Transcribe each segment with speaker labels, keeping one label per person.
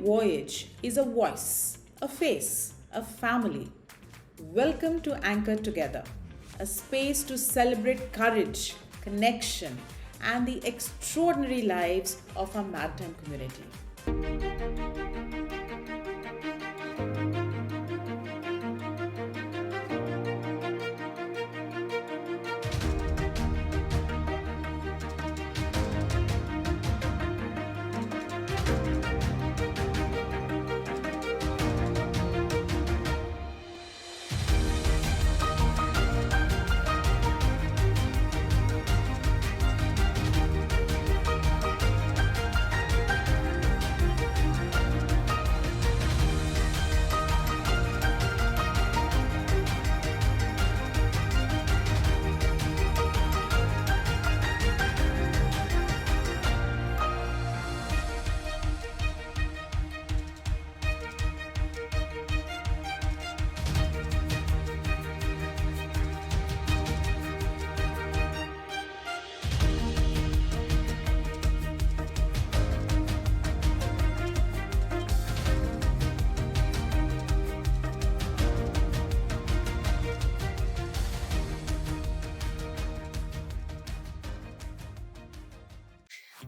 Speaker 1: voyage is a voice, a face, a family. Welcome to Anchor Together, a space to celebrate courage, connection, and the extraordinary lives of our maritime community.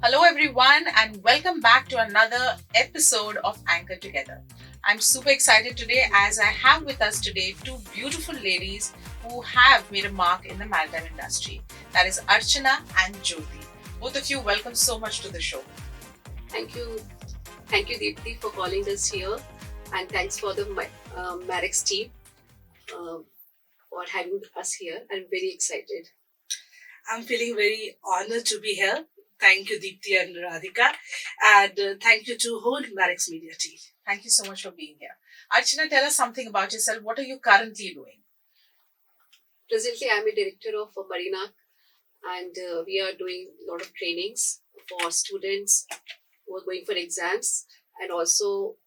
Speaker 2: Hello, everyone, and welcome back to another episode of Anchor Together. I'm super excited today as I have with us today two beautiful ladies who have made a mark in the maritime industry. That is Archana and Joti. Both of you, welcome so much to the show.
Speaker 3: Thank you. Thank you, Deepthi, for calling us here. And thanks for the Marix team for having us here. I'm very excited.
Speaker 4: I'm feeling very honored to be here. Thank you, Deepthi and Radhika. And thank you to whole Marix Media team.
Speaker 2: Thank you so much for being here. Archana, tell us something about yourself. What are you currently doing?
Speaker 3: Presently, I'm a director of Marina, and we are doing a lot of trainings for students who are going for exams, and also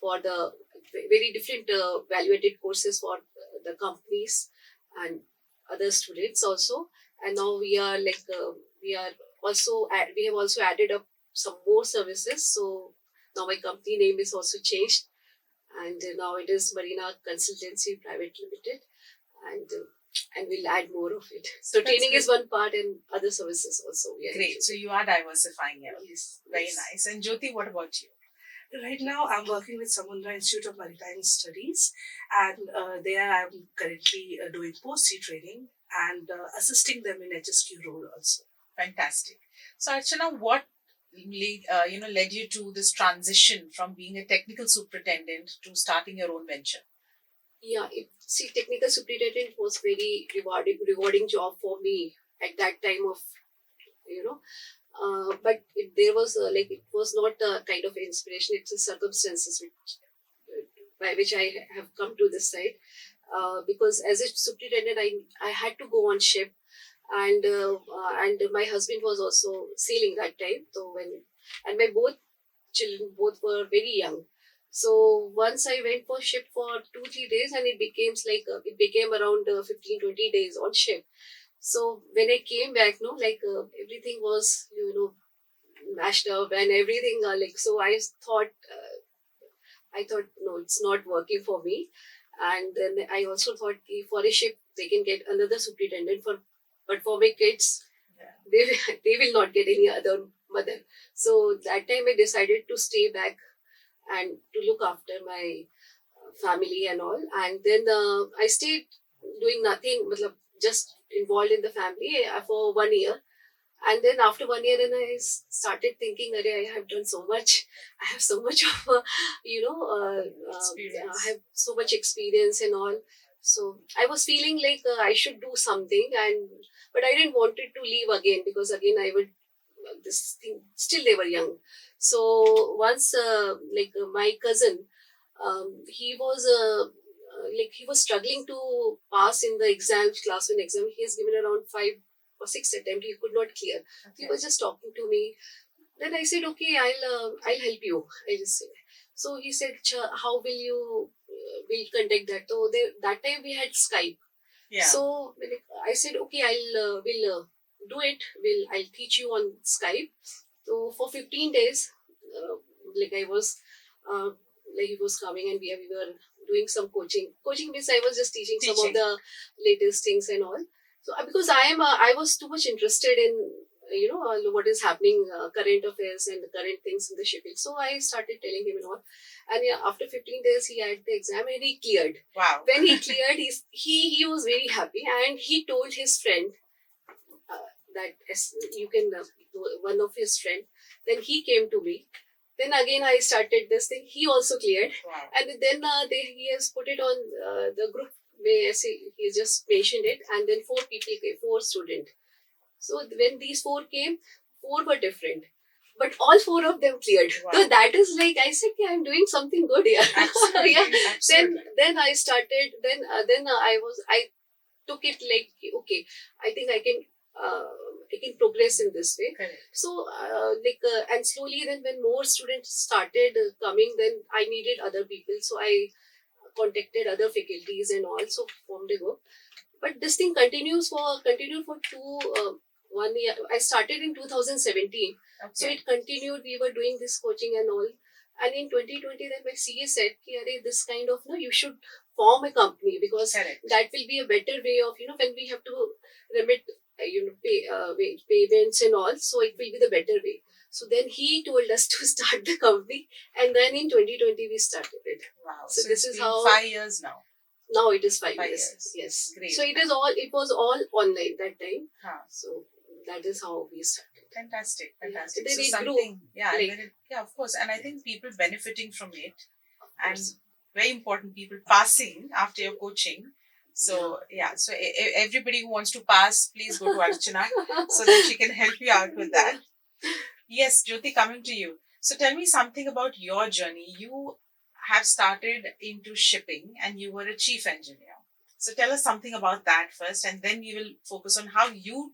Speaker 3: for the very different value-added courses for the companies and other students also. And now we are we have also added up some more services. So now my company name is also changed, and now it is Marina Consultancy Private Limited, and we'll add more of it. So
Speaker 2: That's
Speaker 3: training
Speaker 2: good.
Speaker 3: is one part, and other services also.
Speaker 2: Great. So you are diversifying here.
Speaker 3: Yes.
Speaker 2: Very
Speaker 3: yes.
Speaker 2: nice. And Jyoti, what about you?
Speaker 4: Right now, I'm working with Samudra Institute of Maritime Studies, and there I'm currently doing post-sea training and assisting them in HSQ role also.
Speaker 2: Fantastic. So Archana, what led you to this transition from being a technical superintendent to starting your own venture?
Speaker 3: Yeah, technical superintendent was very rewarding job for me at that time of, but there was it was not a kind of inspiration. It's a circumstances by which I have come to this side. Because as a superintendent, I had to go on ship, and my husband was also sailing that time. So and my both children both were very young. So once I went for ship for 2-3 days, and it became around 15-20 days on ship. So when I came back, everything was mashed up and everything. So I thought no, it's not working for me. And then I also thought for a ship they can get another superintendent but for my kids, they will not get any other mother. So that time I decided to stay back and to look after my family and all. And then I stayed doing nothing, just involved in the family for 1 year. And then after 1 year, then I started thinking that I have done so much. I have so much of,
Speaker 2: Experience.
Speaker 3: I have so much experience and all. So I was feeling like I should do something, but I didn't want it to leave again, because again I would this thing. Still they were young. So once, my cousin, he was struggling to pass in the exams, class 1 exam. He has given around 5 or 6 attempts. He could not clear. He was just talking to me. Then I said, okay, I'll help you. I just said. So he said, how will you will contact that? So that time we had Skype.
Speaker 2: Yeah.
Speaker 3: So I said, okay, we'll do it. I'll teach you on Skype. So for 15 days, I was like he was coming and we were doing some coaching. Coaching means I was just teaching some of
Speaker 2: Teaching.
Speaker 3: the latest things and all. So because I was too much interested in what is happening, current affairs and the current things in the shipping. So I started telling him and all. And yeah, after 15 days he had the exam and he cleared.
Speaker 2: Wow.
Speaker 3: When he cleared, he was very happy and he told his friend that you can one of his friend. Then he came to me. Then again I started this thing. He also cleared,
Speaker 2: Wow.
Speaker 3: and then he has put it on the group. He just mentioned it, and then 4 people came, 4 students. So when these 4 came, 4 were different, but all 4 of them cleared.
Speaker 2: Wow.
Speaker 3: So that is like I said, yeah, I'm doing something good here.
Speaker 2: Absolutely.
Speaker 3: Yeah.
Speaker 2: Absolutely.
Speaker 3: Then I started. Then I took it like, okay, I think I can progress in this way.
Speaker 2: Correct.
Speaker 3: So and slowly then when more students started coming, then I needed other people, so I contacted other faculties and also formed a group. But this thing continued for 1 year. I started in 2017.
Speaker 2: Okay.
Speaker 3: So it continued. We were doing this coaching and all. And in 2020, then my CA said, this kind of, you should form a company, because
Speaker 2: Correct.
Speaker 3: that will be a better way of, when we have to remit, payments and all. So it will be the better way. So then he told us to start the company. And then in 2020, we started it.
Speaker 2: Wow.
Speaker 3: So
Speaker 2: So
Speaker 3: this
Speaker 2: it's
Speaker 3: is
Speaker 2: been
Speaker 3: how-
Speaker 2: 5 years now.
Speaker 3: Now it is 5
Speaker 2: 5
Speaker 3: years.
Speaker 2: years.
Speaker 3: Yes.
Speaker 2: Great.
Speaker 3: So it was all online that time.
Speaker 2: Huh.
Speaker 3: So that is how we started.
Speaker 2: Fantastic.
Speaker 3: Yeah.
Speaker 2: Fantastic.
Speaker 3: Then
Speaker 2: So
Speaker 3: it grew,
Speaker 2: something, yeah, and
Speaker 3: like-
Speaker 2: then yeah, of course. And I think people benefiting from it,
Speaker 3: Of
Speaker 2: and
Speaker 3: course.
Speaker 2: very important, people passing after your coaching. So yeah, so everybody who wants to pass, please go to Archana so that she can help you out with that. Yes, Jyoti, coming to you. So tell me something about your journey. You have started into shipping and you were a chief engineer. So tell us something about that first, and then we will focus on how you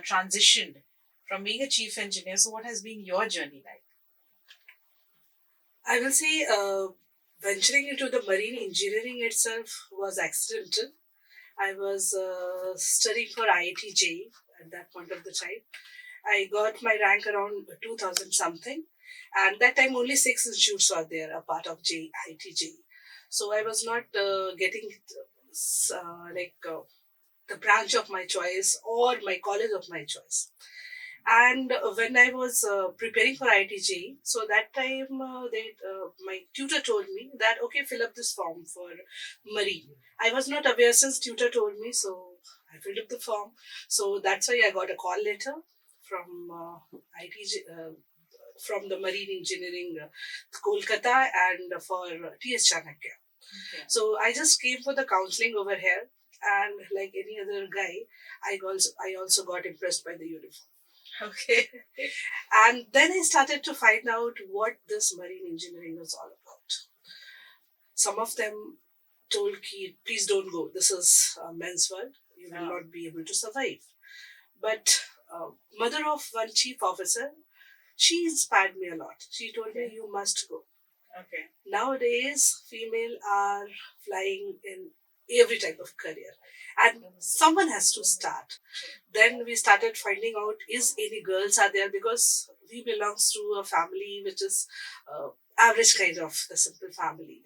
Speaker 2: transitioned from being a chief engineer. So what has been your journey like?
Speaker 4: I will say venturing into the marine engineering itself was accidental. I was studying for IIT at that point of the time. I got my rank around 2000 something, and that time only 6 institutes were there, a part of IIT. So I was not getting the branch of my choice or my college of my choice. And when I was preparing for IIT, so that time my tutor told me that, okay, fill up this form for marine. I was not aware since tutor told me, so I filled up the form. So that's why I got a call letter from from the marine engineering Kolkata and for TS Chanakya.
Speaker 2: Okay.
Speaker 4: So I just came for the counseling over here, and like any other guy, I also got impressed by the uniform.
Speaker 2: Okay.
Speaker 4: And then I started to find out what this marine engineering was all about. Some of them told me, please don't go. This is a men's world. You will not be able to survive. But mother of one chief officer, she inspired me a lot. She told me, you must go.
Speaker 2: Okay.
Speaker 4: Nowadays, female are flying in every type of career, and someone has to start. Then we started finding out, is any girls are there, because we belongs to a family which is average kind of the simple family.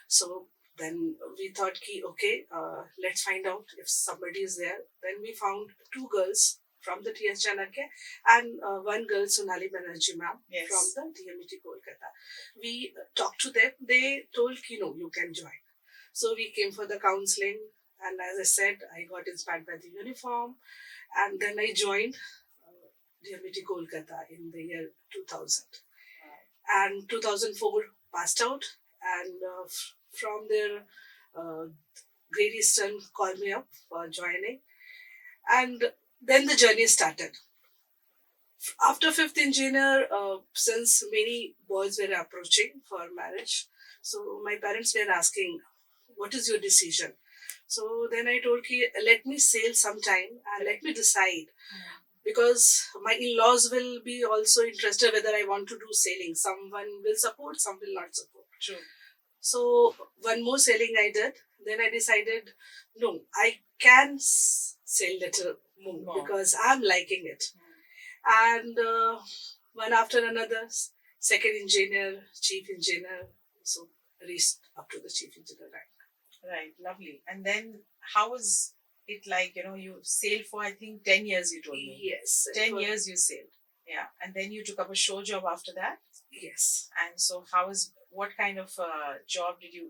Speaker 4: So then we thought, okay, let's find out if somebody is there. Then we found 2 girls from the TS Chanakya and 1 girl, Sonali Banerjee ma'am,
Speaker 2: Yes.
Speaker 4: from the DMET Kolkata. We talked to them. They told, no, you can join. So we came for the counseling, and as I said, I got inspired by the uniform, and then I joined DMET Kolkata in the year 2000. And 2004 passed out, and from there, Great Eastern called me up for joining, and then the journey started. After 5th engineer, since many boys were approaching for marriage, so my parents were asking, what is your decision? So then I told, let me sail sometime and let me decide. Because my in-laws will be also interested whether I want to do sailing. Someone will support, some will not support.
Speaker 2: True.
Speaker 4: So 1 more sailing I did. Then I decided, no, I can sail little more because I'm liking it. And one after another, second engineer, chief engineer, so reached up to the chief engineer rank.
Speaker 2: Right, lovely. And then how was it like? You sailed for I think 10 years. You told me
Speaker 4: Yes.
Speaker 2: 10 years you sailed. Yeah, and then you took up a shore job after that.
Speaker 4: Yes.
Speaker 2: And so, what kind of job did you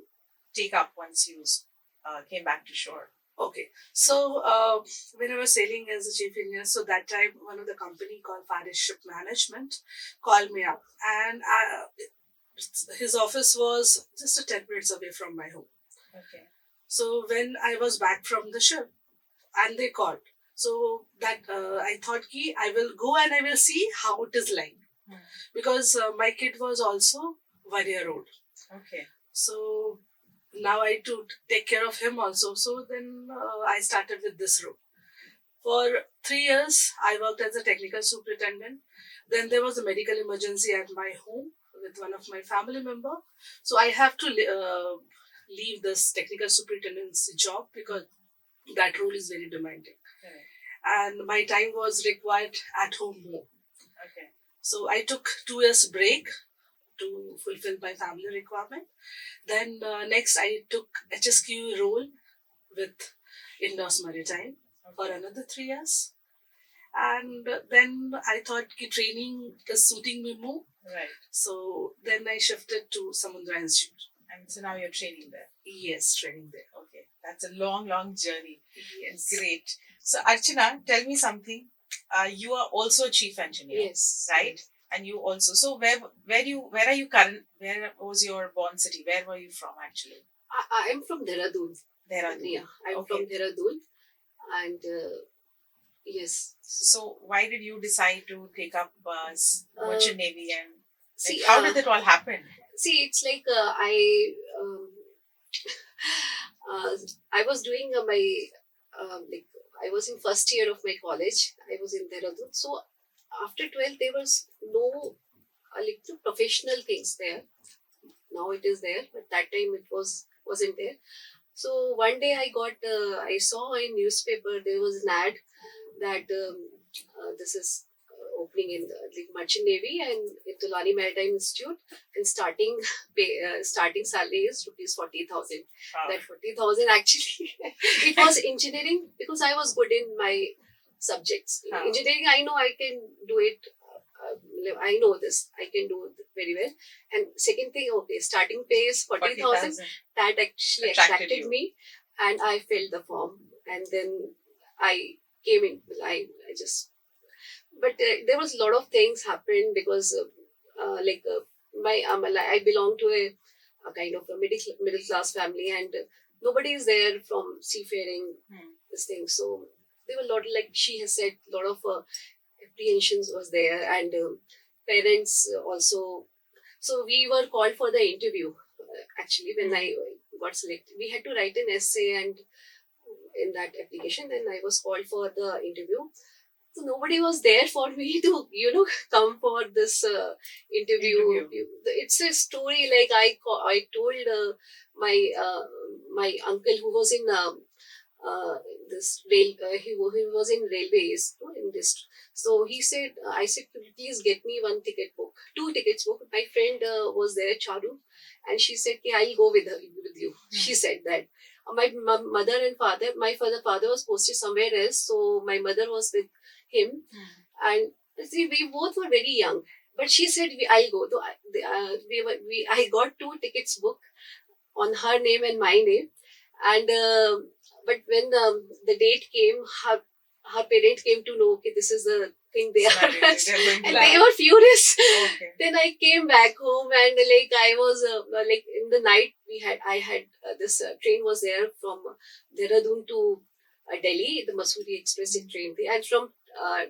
Speaker 2: take up once you came back to shore?
Speaker 4: Okay, so when I was sailing as a chief engineer, so that time one of the company called Faris Ship Management called me up, and his office was just 10 minutes away from my home.
Speaker 2: Okay.
Speaker 4: So when I was back from the ship, and they called, so that I thought, ki I will go and I will see how it is like, because my kid was also 1 year old.
Speaker 2: Okay.
Speaker 4: So now I to take care of him also. So then I started with this role. For 3 years, I worked as a technical superintendent. Then there was a medical emergency at my home with one of my family member. So I have to leave this technical superintendent's job because that role is very demanding.
Speaker 2: Okay.
Speaker 4: And my time was required at home more.
Speaker 2: Okay.
Speaker 4: So I took 2 years break to fulfill my family requirement. Then next I took HSQ role with Indus Maritime for another 3 years. And then I thought ki training is suiting me more.
Speaker 2: Right.
Speaker 4: So then I shifted to Samudra Institute.
Speaker 2: And so now you're training there.
Speaker 4: Yes, training there.
Speaker 2: Okay. That's a long, long journey.
Speaker 4: Yes.
Speaker 2: Great. So Archana, tell me something. You are also a chief engineer.
Speaker 3: Yes.
Speaker 2: Right? And you also, so where are you current? Where was your born city? Where were you from actually?
Speaker 3: I am from Dehradun.
Speaker 2: Dehradun.
Speaker 3: Yeah, I'm
Speaker 2: Okay.
Speaker 3: from Dehradun. And yes.
Speaker 2: So why did you decide to take up merchant navy and
Speaker 3: See,
Speaker 2: how did it all happen?
Speaker 3: See, it's like I was doing my like I was in first year of my college. I was in Dehradun. So after 12, there was no like professional things there. Now it is there, but that time it wasn't there. So one day I saw in newspaper there was an ad that this is opening in the like merchant navy and in Tulani Maritime Institute, and starting salary is ₹40,000.
Speaker 2: Wow.
Speaker 3: That 40,000 actually it was engineering because I was good in my subjects.
Speaker 2: Wow.
Speaker 3: Engineering, I know I can do it. I know this. I can do it very well. And second thing, okay, starting pay is 40,000. That actually attracted me, and I filled the form. And then I came in. I just. But there was a lot of things happened because I belong to a kind of a middle class family, and nobody is there from seafaring this thing. So there were a lot, like she has said, a lot of apprehensions was there, and parents also. So we were called for the interview. Actually, when I got selected, we had to write an essay, and in that application, then I was called for the interview. So nobody was there for me to, come for this interview. It's a story like I told my uncle who was in this rail. He was in railways in this. So he said, I said, please get me one ticket book, 2 tickets book. My friend was there, Charu, and she said, I'll go with you. She said that. My mother and father, my father was posted somewhere else, so my mother was with him, and see, we both were very young. But she said, "I'll go." So I got 2 tickets booked on her name and my name, and but when the date came, her parents came to know, okay, this is the thing they are, and they were furious. Okay. Then I came back home, and like I was like in the night I had this train was there from Dehradun to Delhi, the Masuri Express train, and from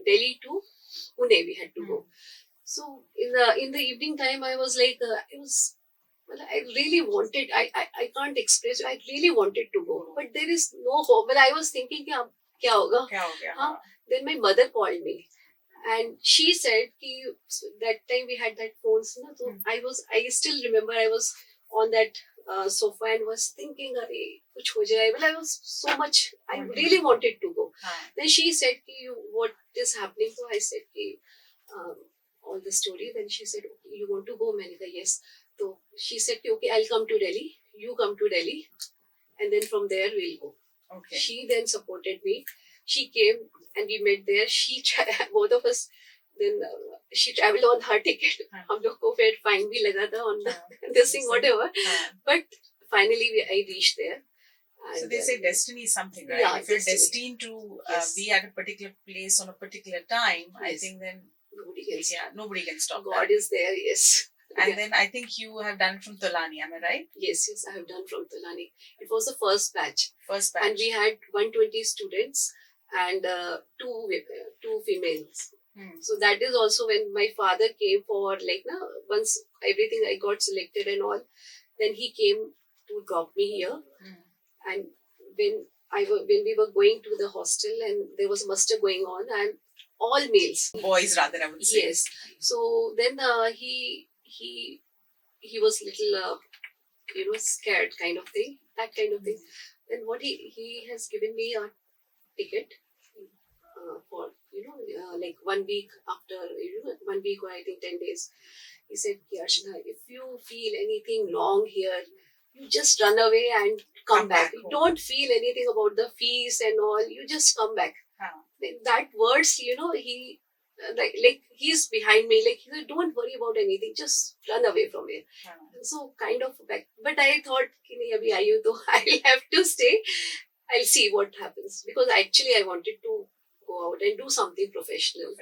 Speaker 3: Delhi to Pune we had to go. So in the evening time, I was like, it was. Well, I really wanted. I can't express. I really wanted to go, but there is no hope. But I was thinking, kya hoga? Huh? Then my mother called me, and she said, that time we had that phones. So I still remember I was on that sofa and was thinking, kuch ho jaye. Well, I was so much. I really wanted to go. Then she said, what is happening? So I said, all the story. Then she said, okay, you want to go? मैंने कहा yes. So she said, okay, I'll come to Delhi. You come to Delhi, and then from there we'll go.
Speaker 2: Okay.
Speaker 3: She then supported me. She came and we met there. Both of us. Then she traveled on her ticket. हम लोग को फिर fine भी लगा था on this thing, whatever. But finally I reached there.
Speaker 2: And so they say destiny is something, right?
Speaker 3: Yeah,
Speaker 2: if you're destined to be at a particular place on a particular time, I think then nobody can stop.
Speaker 3: God is there, yes.
Speaker 2: And then I think you have done from Tolani, am I right?
Speaker 3: Yes, I have done from Tolani. It was the first batch.
Speaker 2: First batch.
Speaker 3: And we had 120 students and two females. So that is also when my father came for once everything I got selected and all, then he came to drop me here. And when we were going to the hostel and there was muster going on and all males.
Speaker 2: Boys rather, I would say.
Speaker 3: Yes. So then he was little, scared kind of thing, that kind of thing. Then what he has given me a ticket for, 1 week after, 1 week or I think 10 days. He said, Archana, if you feel anything wrong here, you just run away and come back. You don't feel anything about the fees and all. You just come back. That words, he like he's behind me. Like he said, don't worry about anything. Just run away from here. So kind of back. But I thought, I'll have to stay. I'll see what happens because actually I wanted to go out and do something professional.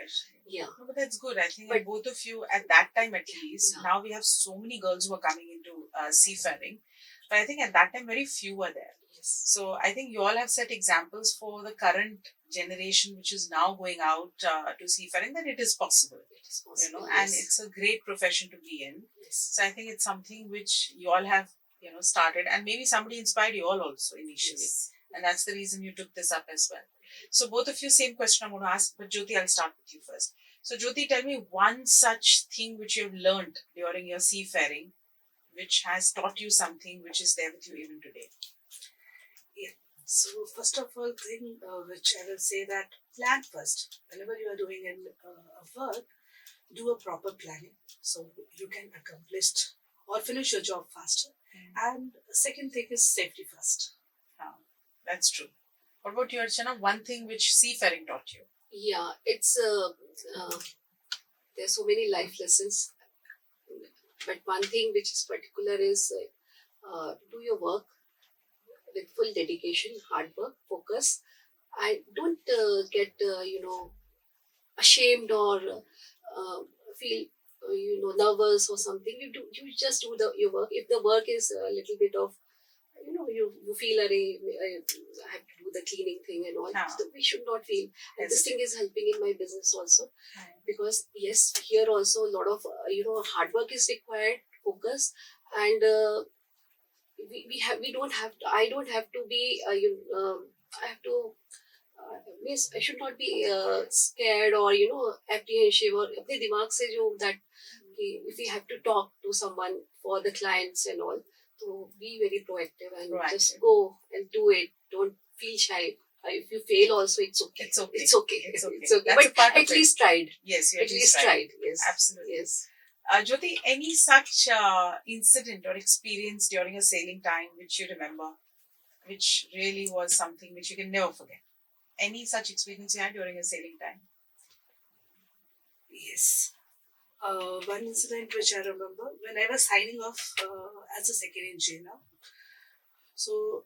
Speaker 3: Yeah.
Speaker 2: No, but that's good. I think both of you at that time at least. Now we have so many girls who are coming into seafaring. But I think at that time, very few were there.
Speaker 3: Yes.
Speaker 2: So I think you all have set examples for the current generation, which is now going out to seafaring, that it is possible.
Speaker 3: It is possible.
Speaker 2: And it's a great profession to be in.
Speaker 3: Yes.
Speaker 2: So I think it's something which you all have, started, and maybe somebody inspired you all also initially.
Speaker 3: Yes.
Speaker 2: And that's the reason you took this up as well. So both of you, same question I'm going to ask, but Jyoti, I'll start with you first. So Jyoti, tell me one such thing which you have learned during your seafaring, which has taught you something which is there with you even today.
Speaker 4: Yeah. So first of all, thing which I will say that plan first. Whenever you are doing a work, do a proper planning so you can accomplish or finish your job faster. And the second thing is safety first.
Speaker 2: That's true. What about you, Archana? One thing which seafaring taught you?
Speaker 3: Yeah, it's there's so many life lessons. But one thing which is particular is do your work with full dedication, hard work, focus, and don't get ashamed or feel nervous or something. You just do your work. If the work is a little bit of you feel I have to do the cleaning thing and all. So we should not feel. And this thing is helping in my business also, because yes, here also a lot of hard work is required, focus, and we don't have to. I don't have to be. I have to. Means I should not be scared or apprehensive or अपने दिमाग से जो that if we have to talk to someone for the clients and all. So be very proactive and just go and do it. Don't feel shy. If you fail also, it's okay.
Speaker 2: It's okay.
Speaker 3: It's okay.
Speaker 2: It's okay.
Speaker 3: It's okay.
Speaker 2: That's
Speaker 3: but
Speaker 2: a part
Speaker 3: at least tried.
Speaker 2: Yes, you
Speaker 3: at least tried. Yes.
Speaker 2: Absolutely.
Speaker 3: Yes.
Speaker 2: Jyoti, any such incident or experience during a sailing time which you remember, which really was something which you can never forget? Any such experience you had during a sailing time?
Speaker 4: Yes. One incident which I remember when I was signing off as a second engineer. So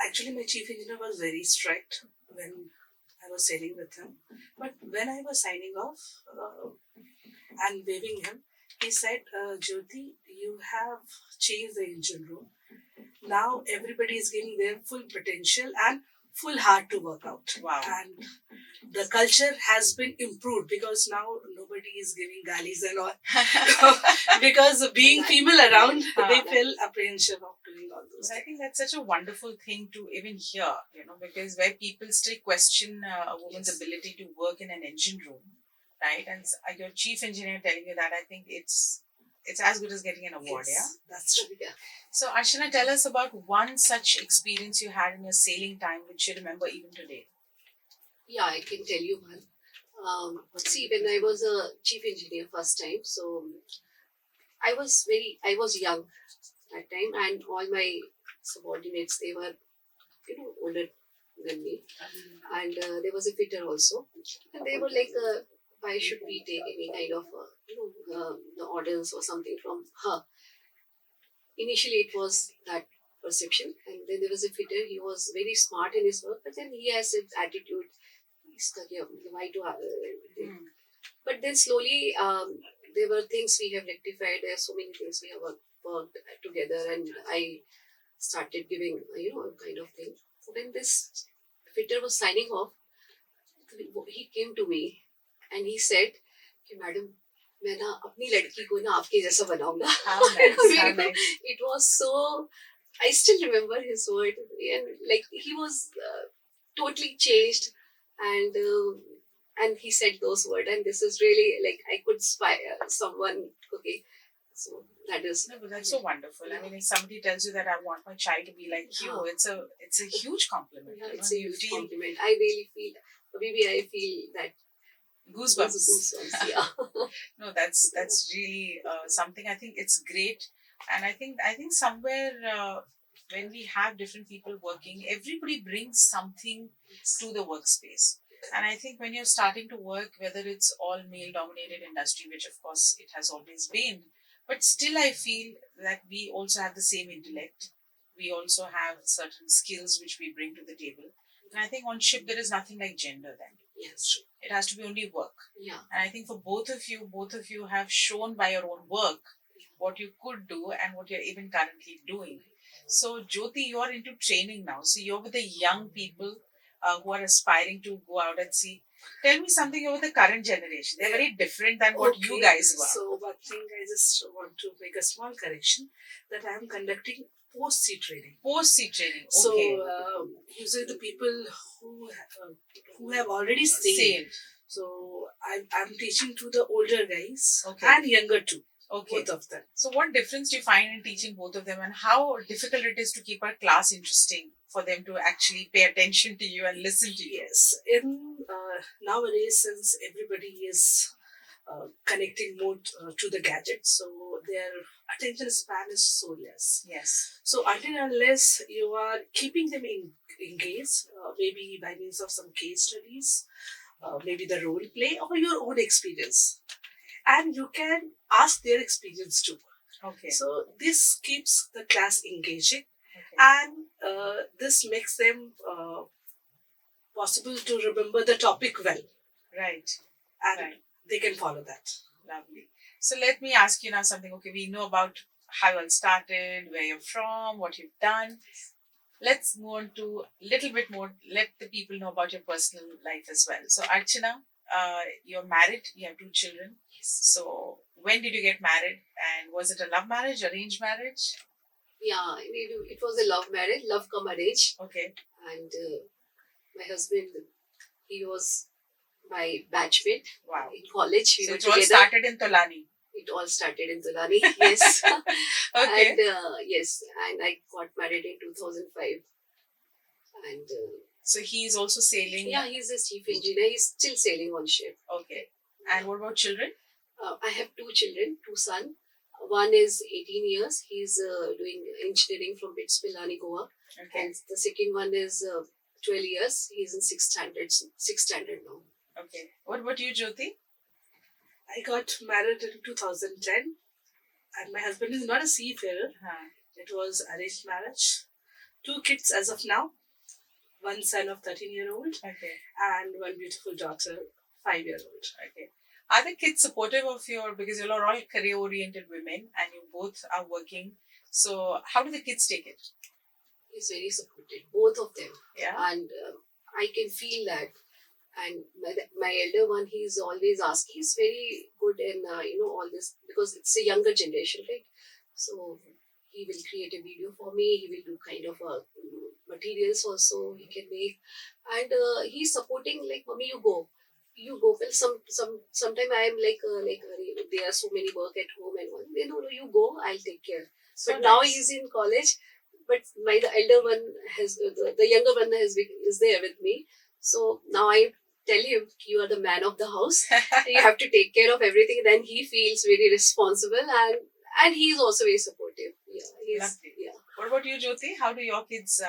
Speaker 4: actually my chief engineer was very strict when I was sailing with him. But when I was signing off and waving him, he said, Jyoti, you have changed the engine room. Now everybody is giving their full potential and full heart to work out.
Speaker 2: Wow.
Speaker 4: And the culture has been improved because now nobody is giving galis and all. Because being female around, they feel apprehensive of doing all those.
Speaker 2: I think that's such a wonderful thing to even hear, because where people still question a woman's ability to work in an engine room, right? And your chief engineer telling you that, I think it's as good as getting an award,
Speaker 4: Yes, that's true. Yeah.
Speaker 2: So, Archana, tell us about one such experience you had in your sailing time which you remember even today.
Speaker 3: Yeah, I can tell you one. See, when I was a chief engineer first time, so I was young that time, and all my subordinates, they were, older than me, and there was a fitter also, and they were like, why should we take any kind of, the orders or something from her? Initially, it was that perception, and then there was a fitter. He was very smart in his work, but then he has his attitude. He's like, yeah, why do I? But then slowly, there were things we have rectified. There are so many things we have worked together, and I started giving, a kind of thing. So when this fitter was signing off, he came to me and he said, कि madam मैं ना अपनी लड़की को ना आपके जैसा बनाऊंगा.
Speaker 2: How nice, how
Speaker 3: मेरे को-
Speaker 2: nice.
Speaker 3: It was so. I still remember his word, and like he was totally changed, and he said those words, and this is really like I could inspire someone. Okay, so that is.
Speaker 2: No, but that's so wonderful. I mean, if somebody tells you that I want my child to be like you, it's a huge compliment.
Speaker 3: Yeah,
Speaker 2: you
Speaker 3: it's
Speaker 2: know,
Speaker 3: a
Speaker 2: you
Speaker 3: huge
Speaker 2: feel
Speaker 3: compliment. I really feel, maybe I feel that
Speaker 2: goosebumps.
Speaker 3: goosebumps. Yeah.
Speaker 2: No, that's really something. I think it's great, and I think somewhere when we have different people working, everybody brings something to the workspace. And I think when you're starting to work, whether it's all male dominated industry, which of course it has always been, but still I feel that we also have the same intellect. We also have certain skills which we bring to the table. And I think on ship there is nothing like gender then.
Speaker 3: Yes.
Speaker 2: It has to be only work.
Speaker 3: Yeah.
Speaker 2: And I think for both of you have shown by your own work what you could do and what you're even currently doing. So Jyoti, you're into training now. So you're with the young people who are aspiring to go out at sea. Tell me something about the current generation. They're very different than what you guys were.
Speaker 4: So one thing I just want to make a small correction that I am conducting post-sea training.
Speaker 2: Post-sea training.
Speaker 4: So
Speaker 2: Okay.
Speaker 4: usually the people who have already sailed. So I'm teaching to the older guys and younger too.
Speaker 2: Okay.
Speaker 4: Both of them.
Speaker 2: So what difference do you find in teaching both of them, and how difficult it is to keep our class interesting for them to actually pay attention to you and listen to you?
Speaker 4: Yes. In nowadays, since everybody is connecting more to the gadgets, so their attention span is so less.
Speaker 2: Yes.
Speaker 4: So until and unless you are keeping them engaged, maybe by means of some case studies, maybe the role play or your own experience, and you can ask their experience too.
Speaker 2: Okay.
Speaker 4: So this keeps the class engaging,
Speaker 2: Okay.
Speaker 4: and this makes them possible to remember the topic well,
Speaker 2: Right.
Speaker 4: and
Speaker 2: Right.
Speaker 4: they can follow that.
Speaker 2: Lovely. So let me ask you now something. Okay, we know about how you all started, where you're from, what you've done. Let's move on to a little bit more. Let the people know about your personal life as well. So Archana, you're married. You have 2 children. So when did you get married? And was it a love marriage, arranged marriage?
Speaker 3: Yeah, it was a love marriage, love come marriage,
Speaker 2: Okay.
Speaker 3: and my husband, he was my batchmate
Speaker 2: Wow.
Speaker 3: in college. We
Speaker 2: So
Speaker 3: were
Speaker 2: it all
Speaker 3: together.
Speaker 2: started in Tolani.
Speaker 3: It all started in Tulani, yes.
Speaker 2: Okay.
Speaker 3: And yes, and I got married in 2005. And
Speaker 2: So he's also sailing.
Speaker 3: yeah, he's a chief engineer. He's still sailing on ship.
Speaker 2: Okay. And what about children?
Speaker 3: I have 2 children, 2 sons. One is 18 years. He's doing engineering from BITS Pilani, Goa.
Speaker 2: Okay.
Speaker 3: And the second one is 12 years. He's in 6th standard now.
Speaker 2: Okay. What about you, Jyoti?
Speaker 4: I got married in 2010, and my husband is not a seafarer.
Speaker 2: Huh.
Speaker 4: It was arranged marriage. 2 kids as of now. 1 son of 13-year-old
Speaker 2: Okay.
Speaker 4: and 1 beautiful daughter, 5-year-old.
Speaker 2: Okay. Are the kids supportive of your, because you are all career oriented women and you both are working. So how do the kids take it?
Speaker 3: He's very supportive, both of them.
Speaker 2: Yeah.
Speaker 3: And I can feel that. And my elder one, he's always asking. He's very good in all this, because it's a younger generation, right? So he will create a video for me. He will do kind of materials also he can make, and he's supporting, like, mommy, you go. Well, sometime I am like there are so many work at home and all. No, you go. I'll take care.
Speaker 2: So
Speaker 3: But now
Speaker 2: nice.
Speaker 3: he's in college. But the elder one has the younger one is there with me. So now I tell him you are the man of the house. You have to take care of everything. Then he feels very responsible, and he's also very supportive. Yeah,
Speaker 2: Lovely.
Speaker 3: yeah.
Speaker 2: What about you, Jyoti? How do your kids,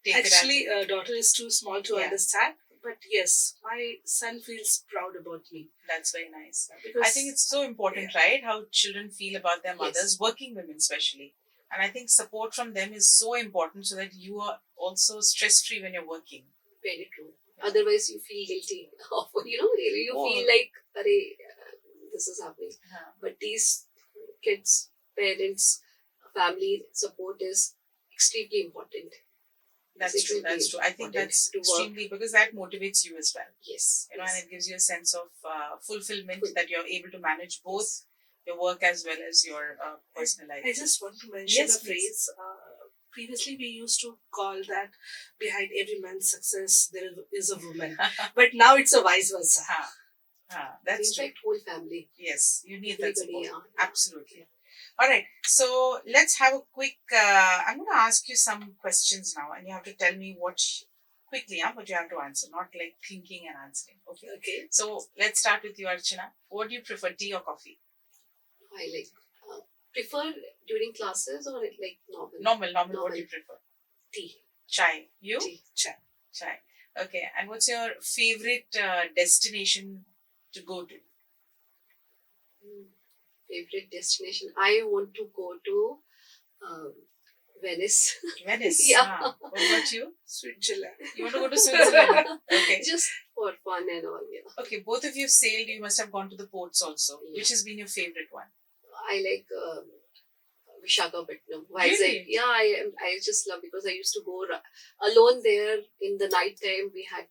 Speaker 2: take
Speaker 4: Actually,
Speaker 2: it as?
Speaker 4: daughter is too small to
Speaker 2: Yeah.
Speaker 4: understand. But yes, my son feels proud about me.
Speaker 2: That's very nice.
Speaker 4: Because
Speaker 2: I think it's so important, right? How children feel about their
Speaker 3: Yes.
Speaker 2: mothers, working women especially. And I think support from them is so important so that you are also stress free when you're working.
Speaker 3: Very true.
Speaker 2: Yeah.
Speaker 3: Otherwise, you feel guilty. You
Speaker 2: Oh.
Speaker 3: feel like, "Arey, this is happening."
Speaker 2: Yeah.
Speaker 3: But these kids, parents, family support is extremely important.
Speaker 2: That's true. That's true. I think that's extremely, because that motivates you as well.
Speaker 3: Yes.
Speaker 2: And it gives you a sense of fulfillment
Speaker 3: Full-
Speaker 2: that you're able to manage both your work as well as your personal life.
Speaker 4: I just want to mention
Speaker 2: Yes,
Speaker 4: a phrase. Previously, we used to call that behind every man's success there is a woman, but now it's a vice versa.
Speaker 2: That's
Speaker 3: In
Speaker 2: true.
Speaker 3: fact, whole family.
Speaker 2: Yes, you need that
Speaker 3: Everybody,
Speaker 2: support.
Speaker 3: yeah.
Speaker 2: Absolutely. All right. So let's have a quick. I'm going to ask you some questions now, and you have to tell me quickly, what you have to answer, not like thinking and answering. Okay.
Speaker 4: Okay.
Speaker 2: So let's start with you, Archana. What do you prefer, tea or coffee?
Speaker 3: I prefer during classes or like normal.
Speaker 2: Normal. What do you prefer?
Speaker 3: Tea.
Speaker 2: Chai. You?
Speaker 3: Tea.
Speaker 2: Chai. Okay. And what's your favorite destination to go to?
Speaker 3: Favorite destination? I want to go to Venice.
Speaker 2: Venice.
Speaker 3: Yeah.
Speaker 2: What about you?
Speaker 4: Switzerland.
Speaker 2: You want to go to Switzerland? Okay.
Speaker 3: Just for fun and all. Yeah.
Speaker 2: Okay. Both of you sailed. You must have gone to the ports also.
Speaker 3: Yeah.
Speaker 2: Which has been your favorite one?
Speaker 3: I like Vishakhapatnam.
Speaker 2: Really?
Speaker 3: Yeah, I just love, because I used to go alone there in the night time. We had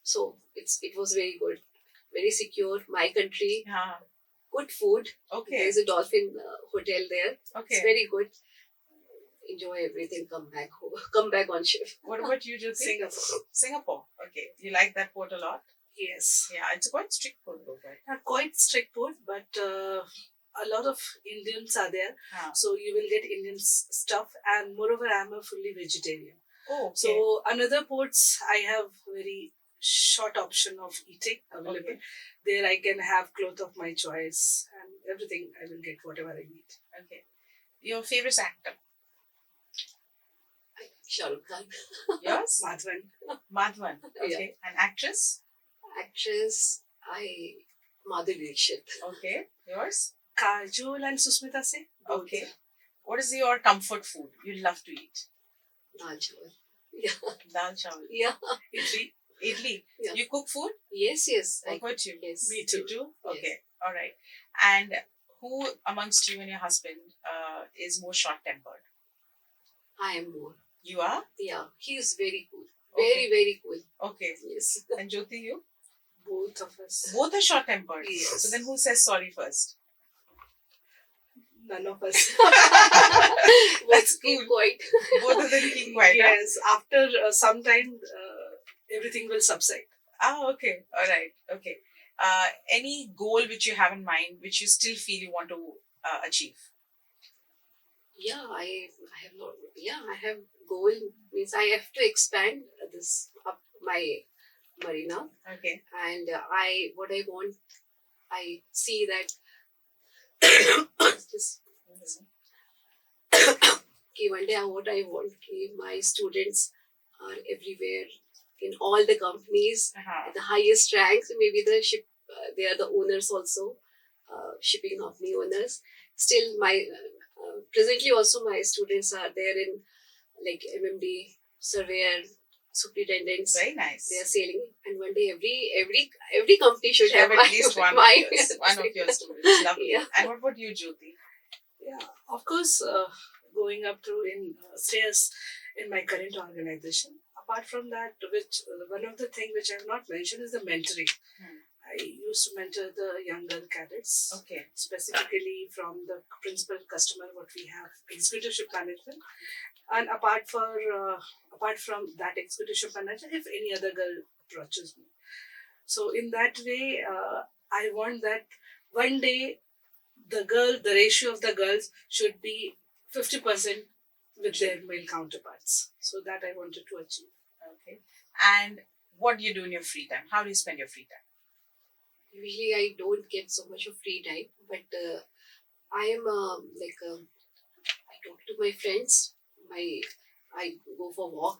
Speaker 3: so it was very good, very secure. My country,
Speaker 2: Yeah.
Speaker 3: good food.
Speaker 2: Okay.
Speaker 3: There's a dolphin hotel there.
Speaker 2: Okay.
Speaker 3: It's very good. Enjoy everything. Come back home. Come back on shift.
Speaker 2: What about you, Jyoti?
Speaker 4: Singapore.
Speaker 2: Singapore. Okay. You like that port a lot?
Speaker 4: Yes.
Speaker 2: Yeah. It's a quite strict port though, right?
Speaker 4: Not quite strict port, but a lot of Indians are there. So you will get Indian stuff, and moreover, I'm a fully vegetarian.
Speaker 2: Oh, okay.
Speaker 4: So another ports, I have very short option of eating available.
Speaker 2: Okay.
Speaker 4: There I can have cloth of my choice and everything. I will get whatever I need.
Speaker 2: Okay. Your favorite actor?
Speaker 3: Shah Rukh Khan.
Speaker 2: Yours?
Speaker 4: Madhavan.
Speaker 2: Madhavan. Okay. And actress?
Speaker 3: Actress, Madhuri Dixit.
Speaker 2: Okay. Yours?
Speaker 4: Kajol and Susmita Sen.
Speaker 2: Okay. What is your comfort food you love to eat?
Speaker 3: Dal chawal. Yeah.
Speaker 2: Dal chawal.
Speaker 3: Yeah.
Speaker 4: Idli.
Speaker 2: Idli.
Speaker 3: Yeah.
Speaker 2: You cook food?
Speaker 3: Yes.
Speaker 2: What about you?
Speaker 3: Yes.
Speaker 4: Me too.
Speaker 2: You too?
Speaker 3: Yes.
Speaker 2: Okay. All right. And who amongst you and your husband is more short-tempered?
Speaker 3: I am more.
Speaker 2: You are?
Speaker 3: Yeah. He is very cool.
Speaker 2: Okay.
Speaker 3: Very cool.
Speaker 2: Okay.
Speaker 3: Yes.
Speaker 2: And Jyoti, you?
Speaker 4: Both of us.
Speaker 2: Both are short-tempered.
Speaker 4: Yes.
Speaker 2: So then who says sorry first?
Speaker 4: None of us.
Speaker 3: Let's
Speaker 2: cool.
Speaker 3: keep quiet.
Speaker 2: Both of them keep quiet. huh?
Speaker 4: Yes. After some time, everything will subside.
Speaker 2: Okay. All right. Okay. Any goal which you have in mind, which you still feel you want to achieve?
Speaker 3: Yeah, I have goal, means I have to expand this up my marina,
Speaker 2: Okay.
Speaker 3: and what I want, I see that just one day what I want, my students are everywhere in all the companies,
Speaker 2: Uh-huh.
Speaker 3: the highest ranks, maybe the ship, they are the owners also, shipping company owners. Still, my presently also my students are there in like MMD, surveyor, superintendents.
Speaker 2: Very nice.
Speaker 3: They are sailing, and one day every company should have
Speaker 2: at least one
Speaker 3: my
Speaker 2: of yours. One of your students. Lovely.
Speaker 3: Yeah.
Speaker 2: And what about you, Jyoti?
Speaker 4: Yeah, of course, going up through in stairs in my current organization. Apart from that, which one of the things which I have not mentioned is the mentoring. I used to mentor the younger cadets,
Speaker 2: Okay.
Speaker 4: specifically from the principal customer, what we have, executive management. And apart from that executive manager, if any other girl approaches me. So in that way, I want that one day the ratio of the girls should be 50% with their male counterparts. So that I wanted to achieve.
Speaker 2: Okay. And what do you do in your free time? How do you spend your free time?
Speaker 3: Usually, I don't get so much of free time, but I am I talk to my friends. I go for walk.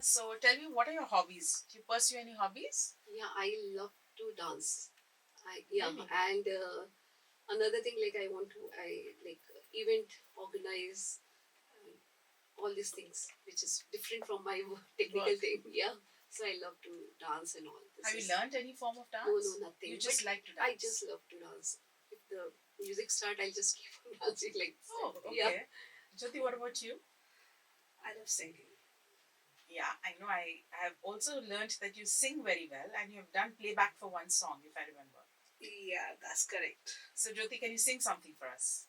Speaker 2: So tell me, what are your hobbies? Do you pursue any hobbies?
Speaker 3: Yeah, I love to dance.
Speaker 2: Really?
Speaker 3: And another thing, like I like event organize, all these things, which is different from my technical
Speaker 2: Work.
Speaker 3: thing. Yeah, so I love to dance and all.
Speaker 2: Have you learned any form of dance?
Speaker 3: No, nothing.
Speaker 2: You just
Speaker 3: But
Speaker 2: like to dance.
Speaker 3: I just love to dance. If the music start, I'll just keep on dancing like this.
Speaker 2: Oh, okay.
Speaker 3: Yeah.
Speaker 2: Jyoti, what about you?
Speaker 4: I love singing.
Speaker 2: Yeah, I know. I have also learned that you sing very well, and you have done playback for one song, if I remember.
Speaker 4: Yeah, that's correct.
Speaker 2: So Jyoti, can you sing something for us?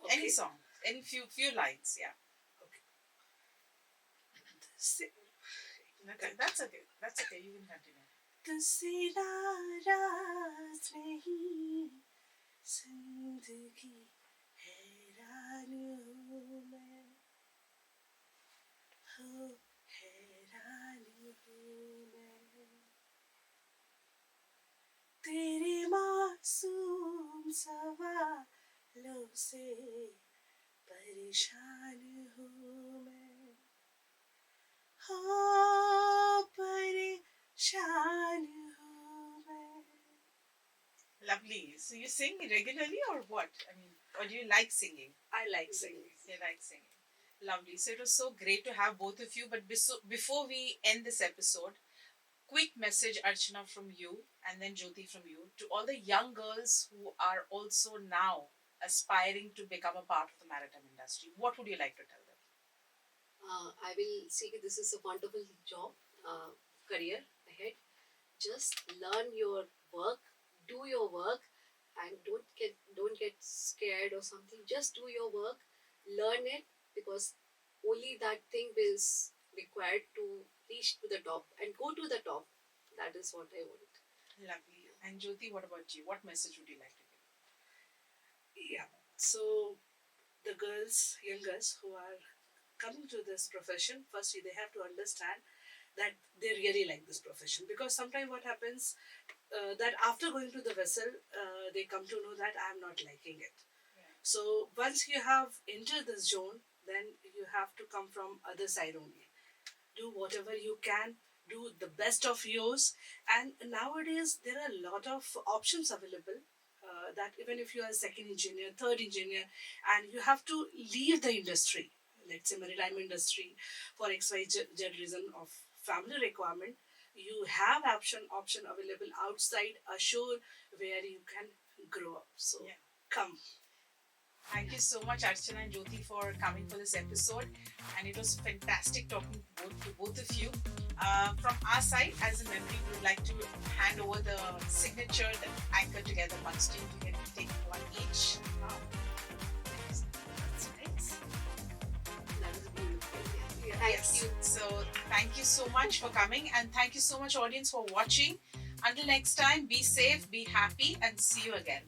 Speaker 4: Okay.
Speaker 2: Any song, any few lines, yeah.
Speaker 4: Si-
Speaker 2: Okay, that's okay. That's okay. You can continue.
Speaker 4: तुझसे नाराज नहीं जिंदगी हैरान हूँ मैं हो हैरान हूँ मैं तेरे मासूम सवालों से परेशान हूँ मैं हो परेशान हूँ मैं.
Speaker 2: Lovely. So you sing regularly or what? I mean, or do you like singing?
Speaker 4: I like singing.
Speaker 2: You like singing. Lovely. So it was so great to have both of you. But before we end this episode, quick message, Archana, from you and then Jyoti from you to all the young girls who are also now aspiring to become a part of the maritime industry. What would you like to tell them?
Speaker 3: I will say that this is a wonderful job, career ahead. Just learn your work, do your work, and don't get scared or something. Just do your work, learn it, because only that thing is required to reach to the top and go to the top. That is what I want.
Speaker 2: Lovely. And Jyoti, what about you? What message would you like to give?
Speaker 4: Yeah. So the girls, young girls who are coming to this profession, firstly they have to understand that they really like this profession, because sometimes what happens that after going to the vessel, they come to know that I'm not liking it.
Speaker 2: Yeah.
Speaker 4: So once you have entered this zone, then you have to come from other side only. Do whatever you can, do the best of yours, and nowadays there are a lot of options available. That even if you are a second engineer, third engineer, and you have to leave the industry, let's say maritime industry, for XYZ reason of family requirement, you have option available outside a shore where you can grow up. So
Speaker 2: Yeah.
Speaker 4: come.
Speaker 2: Thank you so much, Archana and Jyoti, for coming for this episode. And it was fantastic talking to both of you. From our side, as a memory, we would like to hand over the signature that Anchor Together Mugs team. You can take one each. That's nice.
Speaker 3: That is beautiful. Yeah.
Speaker 2: Yes. So thank you so much for coming, and thank you so much, audience, for watching. Until next time, be safe, be happy, and see you again.